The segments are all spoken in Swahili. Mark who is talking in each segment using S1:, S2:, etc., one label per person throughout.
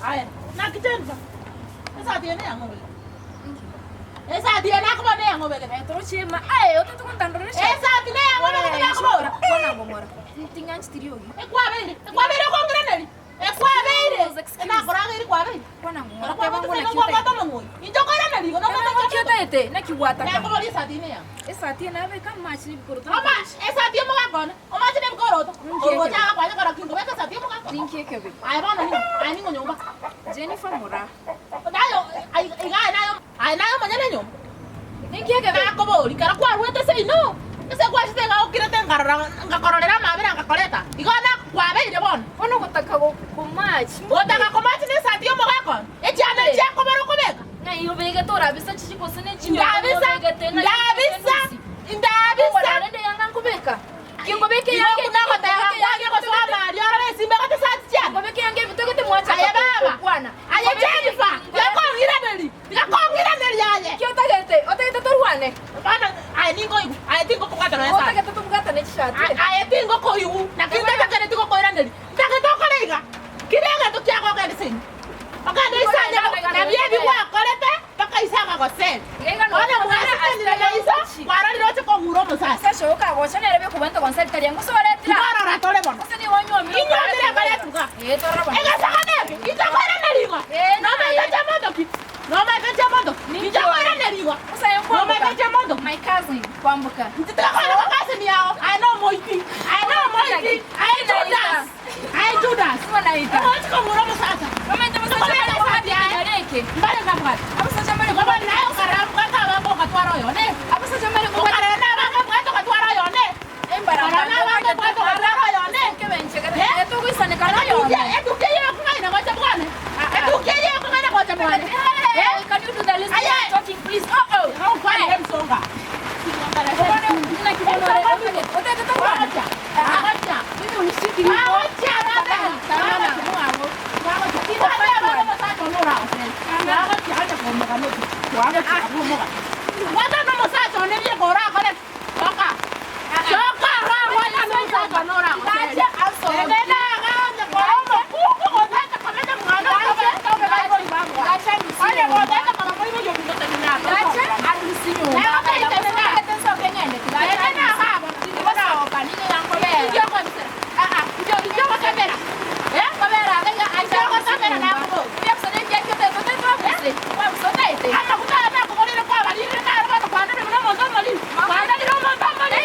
S1: Aya, na kitendo. Esa tiene yango bele. Esa tiene ako ba yango bele?
S2: Etro chema. Ay, ote tu contando re.
S1: Esa tiene yango bele na ko.
S2: Kona ngomora. Tinga nchitiriyogi.
S1: Kwa bele ko ngreneli. Kwa bele. Na kora ngiri kwa bele.
S2: Kona ngomora.
S1: Kwa bele ko ngomora to ngoi. Injo kora na ligo no no no.
S2: Kyota ete na kiwata.
S1: Na ko bele esa tiene ya.
S2: Esa tiene ave kam match ni bikoro.
S1: Oma, esa tiene mo ka kona. Oma tiene bikoro to. O ja kwa ja kora kingo beka esa tiene mo ka kona.
S2: Tinki kebe.
S1: Ai bana ni. Ai ni ngo nyomba.
S2: Jennifer Mora.
S1: Nayo ai nayo. Ai nayo manyane nyomba.
S2: Tinki kebe.
S1: Na ko boli kara kwa ruete sei no. Ese kwa shite ga okire te ngakororera mabira ngakoreta. Igona kwa beire bon.
S2: Ono gutaka go match.
S1: Otaka ko match ne sa tiyo mo ka kon. E jana je ko bero ko beka.
S2: Na iyo bega tora bisa chichi ko sene chiyo.
S1: Ndabisa.
S2: Wala nende yanga kubeka. Kingo beke
S1: Yange kuna ko ta yange ko swa mari ora simba ka sa tiya.
S2: Kingo beke yange bitoke te mwacha.
S1: Aya baba.
S2: Bwana.
S1: Aya Jennifer. Ya ko ngira neli. Ya ko ngira neli yaye.
S2: Kyo tagete. Otagete torwane.
S1: Bana aya ningo igu. Aya tingo ko kata na sa.
S2: Otagete tumugata ne chishati.
S1: Aya tingo ko igu. Na kinga ta kare tingo ko ira neli. Ta ke to ko leiga. Kirenga to kya ko ka disin. Akanda isanya na biebi kwa kolete paka isaka ko sen. Ona mwana asira na isa. Kwara ni rote ko nguro mo sasa.
S2: Sasa shoka go chane rebe ku bento concert kali yango sore tira.
S1: Kwara ra tole bono.
S2: Sasa ni wanyo mi.
S1: Inyo tira kale tuka.
S2: Torra bana.
S1: Ega saka ne. Ita kwara na liwa. No me ta chamando ki. No me ta chamando. Ita kwara na liwa.
S2: Sasa yango.
S1: No me ta chamando.
S2: My cousin kwambuka.
S1: Ita kwara ko kasi ni yao. I know moiti. I know moiti. I do that. I do that.
S2: Sona ita.
S1: Ko ko nguro mo sasa.
S2: Mama ndio msasa chama kwa hadi yareke.
S1: Mbale kabwa.
S2: Apo sasa chama
S1: Ko ba nayo karamu ka ba ko ka twaro yo ne.
S2: Apo sasa chama
S1: Ko kare na ba ka to ka twaro yo ne.
S2: Embara
S1: na ba ka to ka twaro yo ne.
S2: Kebenche kada. Eto kuisane kana yo.
S1: Etu ke yo ko na ko chamwane. Etu ke yo ko na ko chamwane.
S2: Can you do the list? Talking please. Oh.
S1: How far hem songa.
S2: Ina kibono re. Otete to kwa.
S1: Acha.
S2: Mimi unishiki.
S1: Acha dada.
S2: Sana.
S1: Ita ba ba sa to no ra. Acha acha ko mo ka no. Acha ko mo ka. Wata no mo sa to ne ye ko ra ko le. Soka. Soka ra wa ya no sa to no ra. Acha aso. Ne na ga ne ko mo ku ko ta ta ko me mo no. Acha to ba ko ba mo. Acha ni. Oye ko ta ta ko mo yo yo ko ta ni na. Acha alusinyo. Na ka ita na. Ita so ke ngende. Acha na ha. Ko na o pa ni na ko le. Yo ko ni. Yo ko kamera. Kamera ga acha ko kamera na ko. Yo so ne je ko te ko te ko se. Wa so te te. Ata ko ta na ko ni ko ba ni na ro ko na ni mo so mali. Ba na ni mo so mali.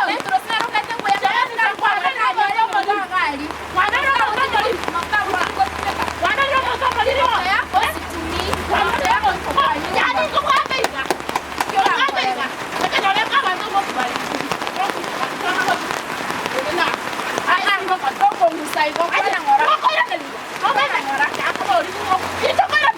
S1: Dentro se ro ka te ko ya na ko na na yo mo ga gali. Wa na ro ko mali. Makta wa ko te ka. Wa na ro mo so mali ro. Ya ko si tu ni. Wa na ro ko ko. Ya ni ko ko te ka. Yo ka te ka. Ka no le ka ba to mo ba. Na. Ai an ko ko ko mu sai ko ko na ngora. Ko ya ni. Ko na ngora. Ya ko ri ko. Ki to ko na.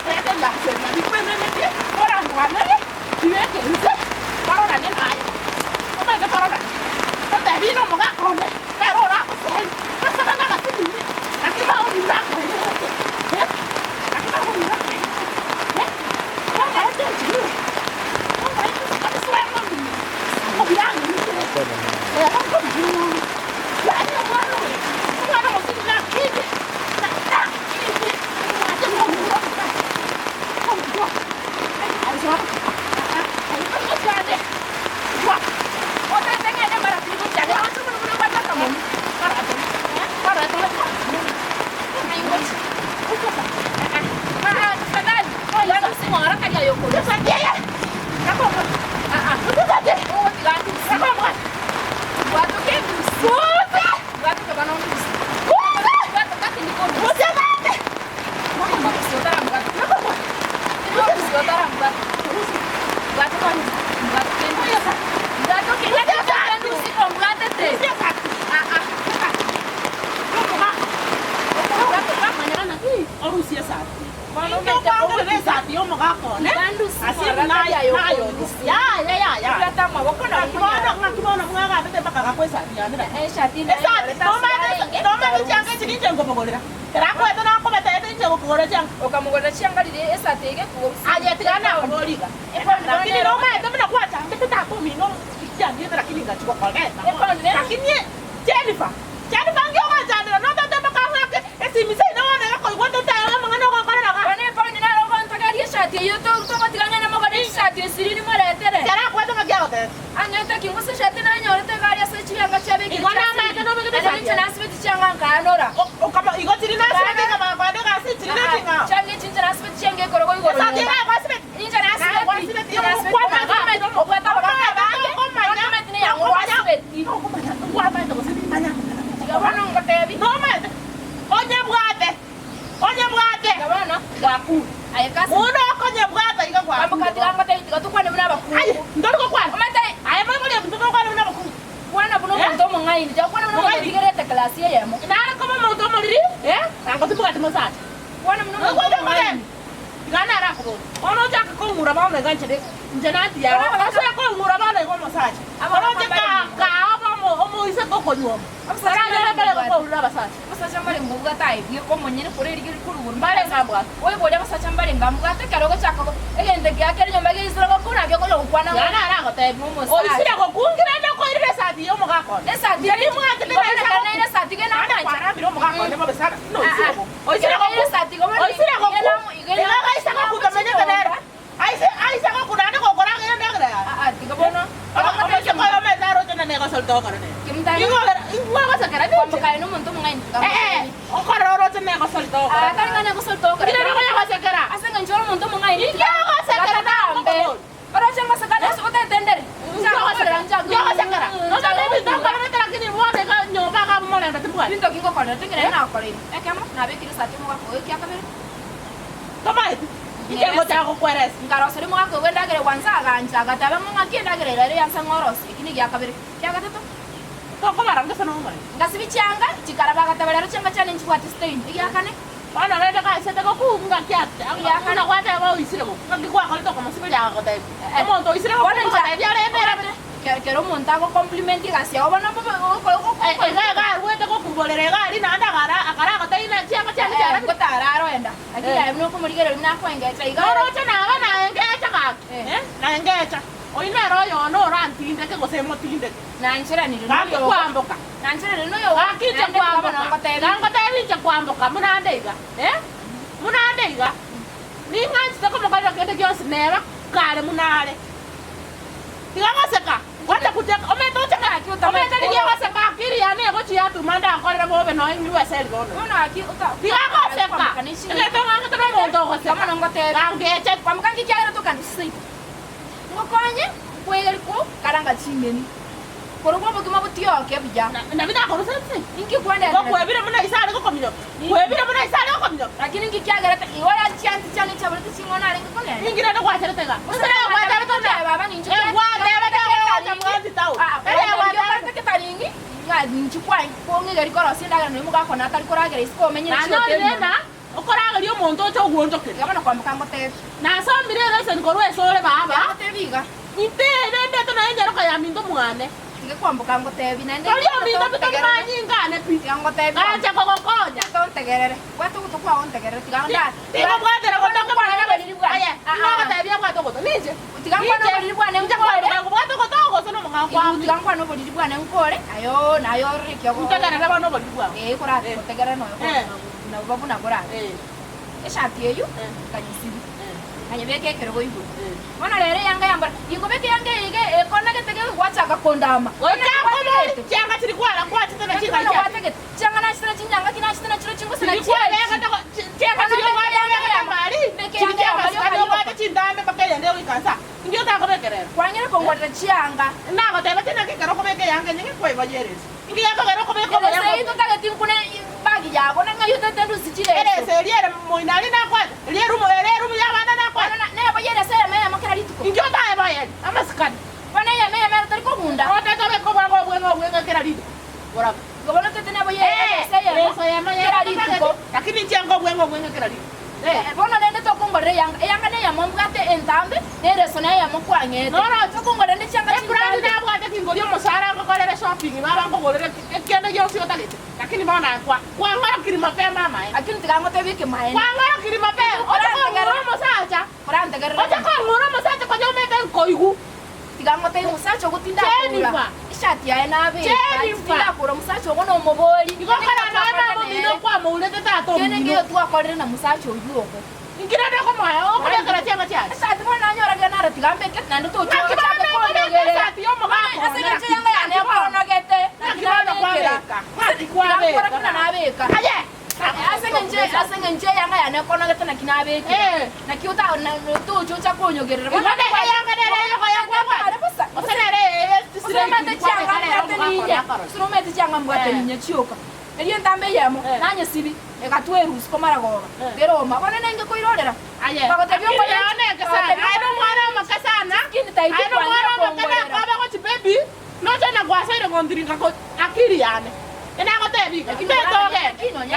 S1: Ya te la se na. Ni pe ne ne ke. Ora ngwa na ni. Ti ve ke ni se. Paro na ni ai. Ko ba ke paro na. Ko te vi no mo ga ko ne. Pero ora ko se. Ka sa na ka ti ni. Ka ti ba o ni na ko. Ka ti ba o ni na ko. Ko ma te ti. Ko ma te ka ti swa mo ni. Ko bi an ni. Ya ko ni. Ya ni mo no. Ko na mo si na ki.
S2: Okamugora chiangalire esatege ku.
S1: Aje tigana ngoliga. Lakini no ma ndo mna kwa cha ndeta ko mi no kijia ndio lakini ngachukua kwa gani. Lakini Jennifer ngio ngajana no ndo ndo ka
S2: kingusi shati na nyore te gari asa chiyanga chabiki
S1: igona mate no bigede
S2: sa chana asibiti changa kanora
S1: kama igo tiri na asibiti kama bade ga asibiti tiri na tinga
S2: change chinja asibiti chenge korogo igo
S1: sa tira ko asibiti
S2: inja asibiti kwa mama obata baba mate ni yango asibiti
S1: kwa mate ko sibiti manya
S2: gabana ngotebi
S1: no mate onye bwate
S2: gabana gaku ayekasi
S1: uno konye bwate iga kwa
S2: abakati ngate tukwane muna bakuru
S1: ay ndorko kwa
S2: omate
S1: ay mama le tukwane muna bakuru
S2: Wana buno muntu mungai nja kwana buno ndigere klasi yemo
S1: nana kama muntu muliri ngo tibwate masati
S2: wana buno mungai
S1: gana rako ono jaka ko mura bana ganchede njanati ya asa ko mura bana ko masati ono jaka ka omo isa ko konyo
S2: amsara
S1: ngale bale ko ura basati
S2: basacha mbale ngubuga tai biye ko monyene kure rigiri kuruburu
S1: bale ngabwa
S2: oye boja basacha mbale ngamuga te karogo chako egende gyakere nyomba gisira ko kuna byo ko lokwana
S1: gana rako te o isira ko kungira na ko ire sati yo muga ko
S2: esa
S1: ndi mu ati le
S2: na ina sati ke na
S1: na para biro muga ko ne babesana no isira ko
S2: o isira ko sati ko
S1: o isira ko igena ga isa ko kutamenya kadera aisa ko kunane ko koranga ya ndagra
S2: tiga bono
S1: ama ke ko me daro tena ne ko solto ko ne
S2: kimta
S1: ingwa ka sakara ni
S2: ko kai no muntu mungai
S1: o ko roro tena ko solto ko
S2: ta ngane ko solto ko
S1: ina ko ya ko sakara
S2: asanga njoro muntu mungai
S1: ya ko sakara na
S2: ambe ora changa sakara so ta tender
S1: ya ko sakara no no no no ko ne tara kini mo ne ka nyoba ka mo ne tatwa
S2: pinto kingo ko ne tingere na ko le ekama na be kiri sati mo ko kya ka be
S1: Tomai. Ike ngo ta ko kweres.
S2: Ngaro sere mo ko wenda gere wanza ganja gata ba mo ngaki na gere re yansa ngoros ikini gya ka be kya ka to
S1: Ko maranga sana mo mai.
S2: ngasibi cyanga cikara ba gata bale cyanga cyane nchwati stain ya kane
S1: Bana le ka se ta ko ku nga kya. Ya kana kwa ta ba isire ko. Ngi kwa ko to ko mo sibe ya ko ta. Mo to isire ko.
S2: Bona nja ya le bera kero monta ko complimenti gasi o bana ko
S1: ga wete ko kubolere ga ri na anda gara akara ko ta ina cyanga cyanga
S2: ko tararo enda aki ya no ko muri gere na ko enga cha
S1: no ro cha na ba na engecha ka. Na engecha. O ina ro yo no ran tinde ke ko se mo tinde.
S2: na nchira ni
S1: Ga
S2: no yo
S1: kwamboka.
S2: na nchira no yo
S1: Aki cha kwamboka. Ga ta ri cha kwamboka muna ndeiga. Muna ndeiga. Ni nganzi ta ko mo ga ke te kyo snera kale munale. Tiga masaka. Wata kuteka ometo chaka ki utama. Ometo ni ya saka kiri ya ne ko chia tu manda ko re bo be no ni wa sel go.
S2: no aki uta
S1: Tiga masaka. Ele to nganga to mo to ko
S2: kama
S1: saka.
S2: no ngote
S1: Gange che
S2: kwa mkangi kya to kan si ngokonye kweli ko karanga chimeni koro kwa bugima butio ke bija
S1: na bida ko sense.
S2: inki kwenda
S1: Ko ko ebira muna isale ko komyo. Ko ebira muna isale ko komyo.
S2: lakini inki kya gara iwala chanti chane chabule chingona ali ko ne
S1: Ingira na kwa chere tega. Usara kwa ta to na.
S2: baba ni nchi
S1: Wa de ba ta ko ta mo ti tau.
S2: wa ta ke taringi nga nchi kwa ko ngi gari koro sinda gara mu ka kona tari kora gara isko menye
S1: Na no le na. Okora gali omuntu cho gwonjo ke.
S2: gabana kwa mkango te
S1: Na so mire le sen ko re so le baba.
S2: te biga
S1: Inte nende to na enjero ka ya mindo mwane.
S2: nge kwa mkango te bina ndi
S1: Kali mindo to ma nyinga ne pi.
S2: yango te
S1: Ah cha ko konya.
S2: to tegerere watu kutukwa on tegerere tiganda
S1: Tiga bwa de ko to ko na ba ni bwa. Aya. Ina ta bia bwa to ko to. Nije.
S2: tigamba no bodi bwana
S1: Nje kwa ko bwa to ko to ko so no mga kwa.
S2: tigamba no bodi bwana nkore ayo nayo rikyo ko
S1: Mutaka na ba no bwa.
S2: kora ko tegerere no na babu na kora eshati eyo kanyisibi kanyebeke kero ibu wana lere yanga yamba ingobeke yanga ige ekona ketege wacha kondama
S1: Oja ko no changa chiri kwa la kwa tena chika
S2: no
S1: cha.
S2: watege changa na chira chinyanga kina chira chiro chingo sina
S1: Chiri kwa le ka to changa chiri kwa ya mari. Chiri changa ska no kwa chindame bakaya ndio ikansa. Ndio ta ko bekerera.
S2: kwanyere ko ngwata chianga
S1: Na ko te batena ke karo ko beke yanga nyingi kwa bajeres. Ngi ya ko ko beke ko ya.
S2: sai to taga tinkune bagi yako na ngayo tetendu sichire
S1: Ere se liere mo inali na kwa. Lieru ya bana na kwa.
S2: na bayere sai maya makara lituko
S1: Ndio ta e baye. Amaskani.
S2: wana ya maya tari ko munda
S1: O te to be ko ba ko bwenga kera lido. Ora.
S2: gobono tetene bayere sai ya
S1: Eso ya maya
S2: kera lituko
S1: lakini njengo bwenga kera lido.
S2: bona nende to kongore yanga ne ya mombate entambe nere sona ya mokwanye
S1: No no
S2: to kongore ne changa
S1: brand na bwa te kingo yo mosara ko kolere shopping ba ko kolere kende yo sio talete. Lakini bana kwa ngara kirima pe mama.
S2: akini tigango te bike maye
S1: Kwa ngara kirima pe. O te ko ngoro mosacha.
S2: orante garre
S1: O te ko ngoro mosacha ko yo mete ko igu.
S2: tigango te musacho gutinda
S1: Jennifer.
S2: kura ishati ya nabe
S1: Jennifer.
S2: tinda kura musacho gono moboli
S1: Iko kana na mo mino kwa mo ulete tato.
S2: kene ngiyo tuwa kodere na musacho uyuko
S1: Ngira de ko moya o ko kera chama cha.
S2: ishati bona nyora gana tigambe ket nando to
S1: Akibana ko de
S2: kunyogera
S1: sati yo mugako
S2: asenje yanga yane konogete
S1: nakibona kwabeka kwati kwabeka
S2: kuna nabeka
S1: aye
S2: asenje yanga yane konogete nakinabeke nakiuta tuju cha kunyogerera
S1: ngone yanga nere yo yakwa osenere
S2: surumete cyangwa mbwate ninye cyuka eriye ndambe yemo nanye sibi ekatwerusi komaragoba geroma bone nenge koirorera bagotebyo ko
S1: yaneka sana aino mwana makasana
S2: kindi taiti
S1: aino mwana makana baba ko chibebi no tena gwasaire gondiringa ko akiri yane ena ko tebi kitoge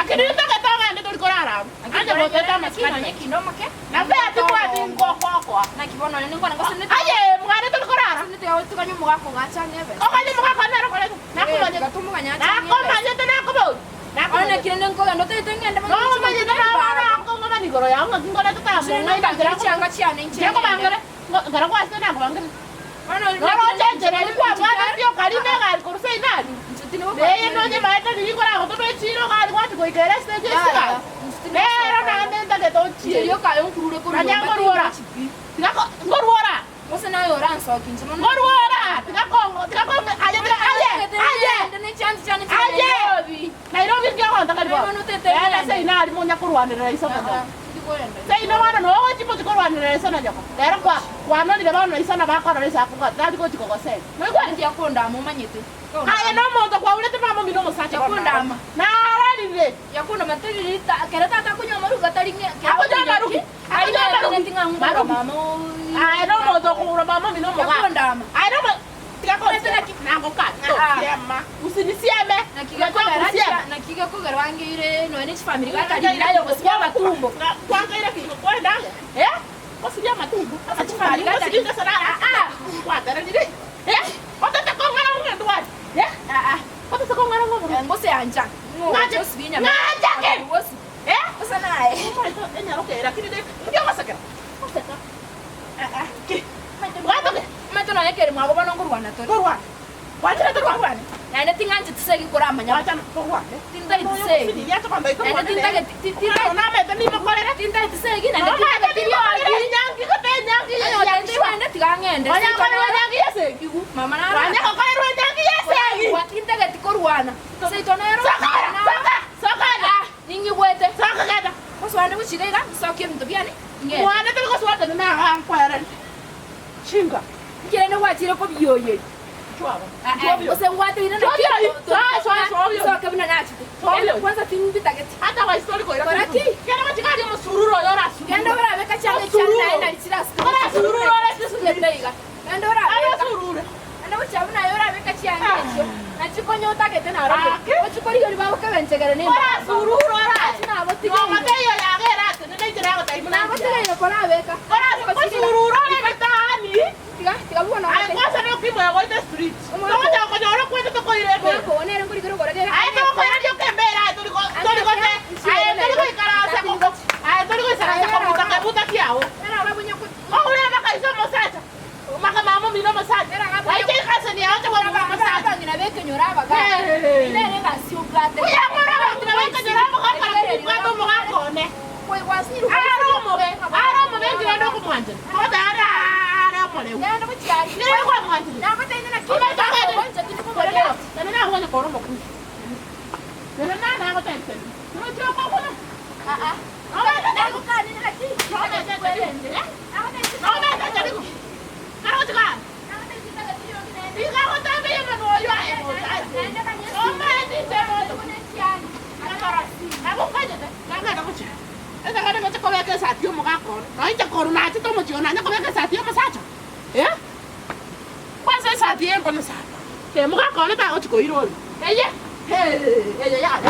S1: akiri toge ndo tulikorara anje boteta maskana
S2: kino make
S1: na beti kwa ngoko
S2: na kibono ni ngona ngosene
S1: aye mwana tulikorara
S2: nite yawo tukanyu mugako gacha nebe
S1: okanye mugako nero kole nakumanye
S2: gatumuganya
S1: nakomanye tena kubo
S2: ona kirende ngoga ndo tete ngende
S1: no manye tena wana ngoma ni goro yangu ngona tutamu
S2: ngai ngira cyanga cyane nje
S1: yako bangere ngara kwa tena ngabangere no chenjere ni kwa mwana ndio kalime gari kuruse inani Neye noje maeta ni kora ko to chiro ga kwati ko ikere stage sika. Nero na ndenda ke to chi.
S2: Yo ka yo kurure ko.
S1: Anya ngorora. Tika ngorora.
S2: Mose na yo ran so kin sono.
S1: Ngorora. Tika ko aye.
S2: Ndene chanti chani
S1: Nairobi. Nairobi ndio ko ndaka dibo. Ela sei na ali monya kurwanira isa ko. Sei no wana no wo tipo kurwanira isa na jako. Nero kwa no ni bana isa na ba ko isa ko ga dadi ko tiko ko sei.
S2: No kwa ndia ko ndamo manyete.
S1: Aya no moto kwa ulete mama mino musacha
S2: kundama.
S1: Na aralire.
S2: Yakuna matiri kereta atakunya maruga taringe.
S1: Akunya maruga. Akunya maruga
S2: tinga ngoro mama.
S1: Aya no moto kwa mama mino muga.
S2: Yakundama.
S1: Aya no tikako nango ka. Sema. Usinisieme.
S2: Nakiga ko garwangire no ni family gakalira yo bosiya matumbo.
S1: Kwa kaira ki ko ndanga. Bosiya matumbo. Achi family gakalira sana. Kwa dara ni dai. Otata ko ngara ngara tuwa. Otata ko ngara ngara.
S2: Mbose anja.
S1: Ngaje
S2: sibinya.
S1: Ngaje ke.
S2: Wosi. Osa nae.
S1: Enya rokera kini de. Ndio masakara. Otata. Ke. Wato ke.
S2: Mato na yekere mwa bana ngurwana to.
S1: Ngurwana. Wajira to ngurwana.
S2: Na ene tinganje tsegi kuramanya.
S1: Wacha ngurwana.
S2: Tinda itsegi.
S1: Ni ya to kanda ito.
S2: Ene tinda
S1: na meta ni makolera.
S2: tinda itsegi na
S1: Mama ata ni makolera nyangi ko te nyangi.
S2: Ene tigangende.
S1: Onya ko nyangi yese.
S2: Mama na.
S1: Wanya ko kairo nyangi yese.
S2: Watinda gati korwana. Seito na yero.
S1: Sakana.
S2: Ningi bwete.
S1: Sakana.
S2: Kuswane kuchigega sokie mtu byane. Nge.
S1: Mwana tuli ko swata na ankwara. Chinga.
S2: Ngene watire ko biyoye.
S1: Chwaba.
S2: Ose ngwate ina na
S1: Swabyo.
S2: So kabina nachi. Kwanza timbi tageti.
S1: Hata wa historiko ira.
S2: Korati.
S1: Kena machikadi musururo yora.
S2: Kendo bara beka change change na ina litira.
S1: Ora sururo ora
S2: Sundeiga. Kendo bara.
S1: Aya sururo.
S2: Anda uchabu na yora beka change. Na chikonyo tageti na robo. Ochikori yori babo kabenchegere ni.
S1: Ora sururo ora.
S2: Na botiga.
S1: Mama teyo ya gera tene jira ko tai
S2: Na botiga yo kora beka.
S1: Ora sururo ora betani.
S2: Tiga buona.
S1: Ay kwasa no kimo ya goite street. Kama ta ko joro kwete to ko ire.
S2: Ko onere nguri gero gora gere.
S1: Ay to ko yo kembera tuli ko te. Ay tuli ko ikarasa ko. Ay tuli ko ikarasa ko buta kiao.
S2: Era babunya ko.
S1: Ora makaiso mosacha. Maka mama mino mosacha. Ay te kasa ni ate wa mama mosacha.
S2: Ngina beke nyoraba ga. Ile nga si uplate.
S1: Kuya mora ba tuna beke nyoraba ga kwa to mo ga kone.
S2: Koi wasni ru.
S1: Aro mo be ngiro ndo ko mwanje. Ko dara ara mo le.
S2: Ya ndo mutiari.
S1: Ni ko mwanje.
S2: Na ko tena na
S1: Kuma ta ga.
S2: Bonja kitu ko bora.
S1: Nana na ho ko mo ku. Nana na ko tente. No jo ko ko. Ora na ko ka ni na ki. No na ta ta. No na ta ta ko. Aro ta ka. Diga ko ta be mo no yo ai mo. O ma ni te mo. Ako ka je. Na ko che. Esa ka me te ko ke sa tio mo ga ko. No ite ko na ti to mo tio na ko ke sa tio mo sa cha. Kwa sa tio ko na sa. Ke mo ga ko na ta ko ti ko iro. Eye. Hey, eye ya.